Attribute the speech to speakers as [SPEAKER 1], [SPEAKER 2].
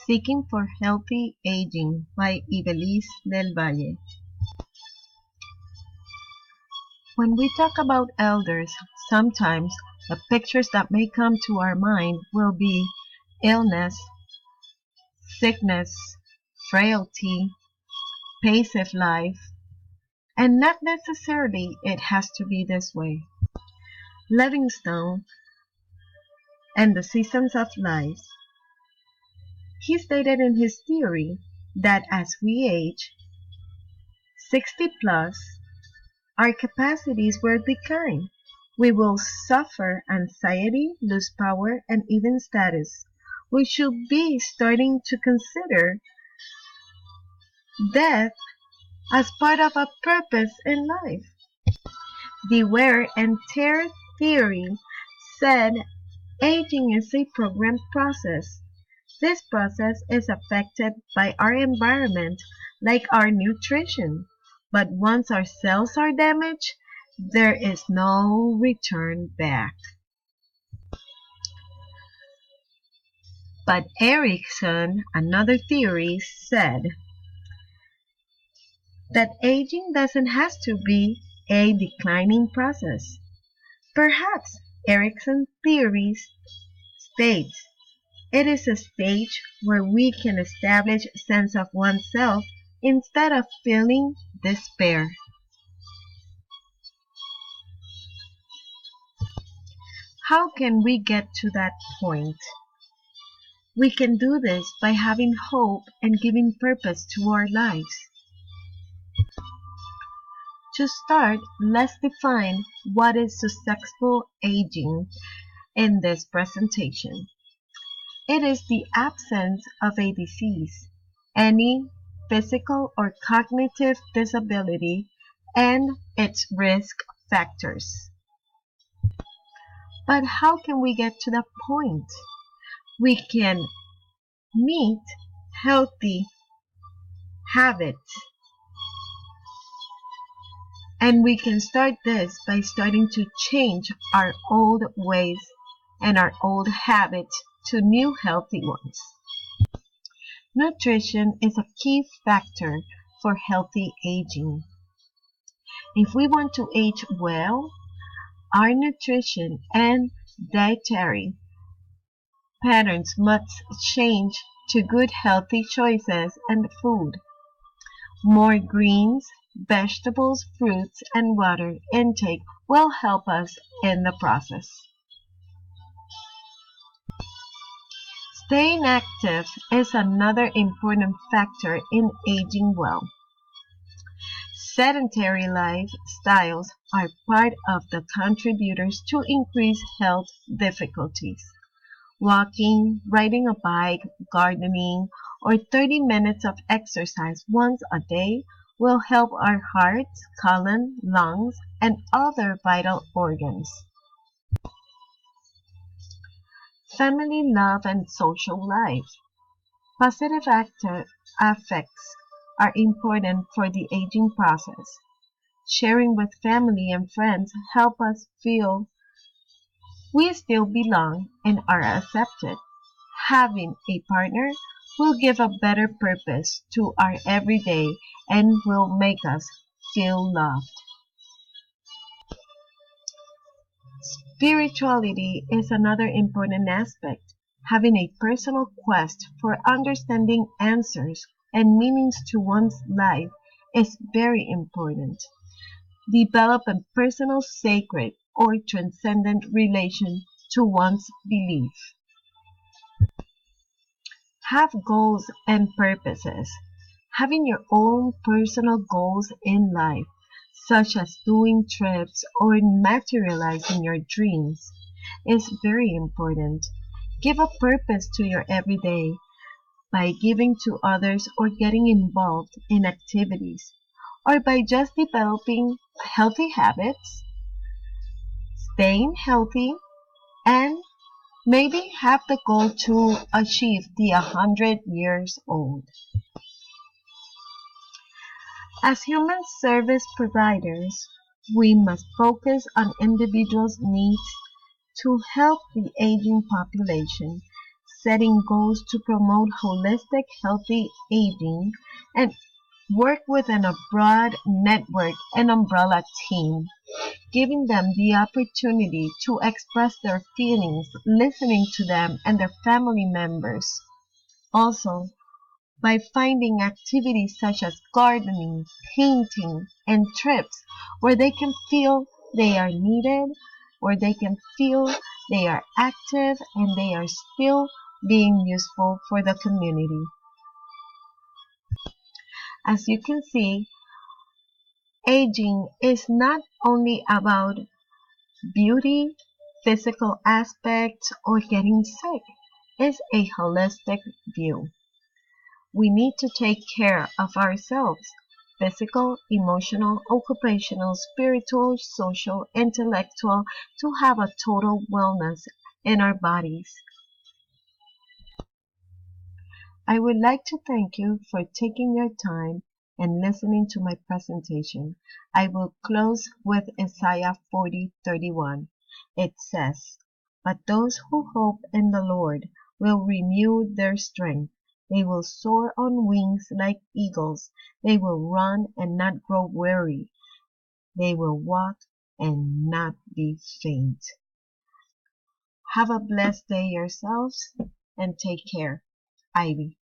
[SPEAKER 1] Seeking for Healthy Aging by Ibeliz del Valle. When we talk about elders, sometimes the pictures that may come to our mind will be illness, sickness, frailty, pace of life, and not necessarily it has to be this way. Livingstone and the Seasons of Life. He stated in his theory that as we age, 60 plus, our capacities will decline. We will suffer anxiety, lose power, and even status. We should be starting to consider death as part of a purpose in life. The wear and tear theory said aging is a programmed process. This process is affected by our environment, like our nutrition. But once our cells are damaged, there is no return back. But Erickson, another theory, said that aging doesn't have to be a declining process. Perhaps Erickson's theory states it is a stage where we can establish a sense of oneself instead of feeling despair. How can we get to that point? We can do this by having hope and giving purpose to our lives. To start, let's define what is successful aging in this presentation. It is the absence of a disease, any physical or cognitive disability, and its risk factors. But how can we get to that point? We can meet healthy habits. And we can start this by starting to change our old ways and our old habits to new healthy ones. Nutrition is a key factor for healthy aging. If we want to age well, our nutrition and dietary patterns must change to good healthy choices and food. More greens, vegetables, fruits, and water intake will help us in the process. Staying active is another important factor in aging well. Sedentary lifestyles are part of the contributors to increased health difficulties. Walking, riding a bike, gardening, or 30 minutes of exercise once a day will help our hearts, colon, lungs, and other vital organs. Family love and social life. Positive affects are important for the aging process. Sharing with family and friends help us feel we still belong and are accepted. Having a partner will give a better purpose to our everyday and will make us feel loved. Spirituality is another important aspect. Having a personal quest for understanding answers and meanings to one's life is very important. Develop a personal sacred or transcendent relation to one's belief. Have goals and purposes. Having your own personal goals in life, such as doing trips or materializing your dreams, is very important. Give a purpose to your everyday by giving to others or getting involved in activities, or by just developing healthy habits, staying healthy, and maybe have the goal to achieve the 100 years old. As human service providers, we must focus on individuals' needs to help the aging population setting goals to promote holistic, healthy aging, and work within a broad network and umbrella team, giving them the opportunity to express their feelings, listening to them and their family members. Also, by finding activities such as gardening, painting, and trips where they can feel they are needed, where they can feel they are active and they are still being useful for the community. As you can see, aging is not only about beauty, physical aspects, or getting sick. It's a holistic view. We need to take care of ourselves: physical, emotional, occupational, spiritual, social, intellectual, to have a total wellness in our bodies. I would like to thank you for taking your time and listening to my presentation. I will close with Isaiah 40:31. It says, "But those who hope in the Lord will renew their strength. They will soar on wings like eagles. They will run and not grow weary. They will walk and not be faint." Have a blessed day yourselves and take care. Ivy.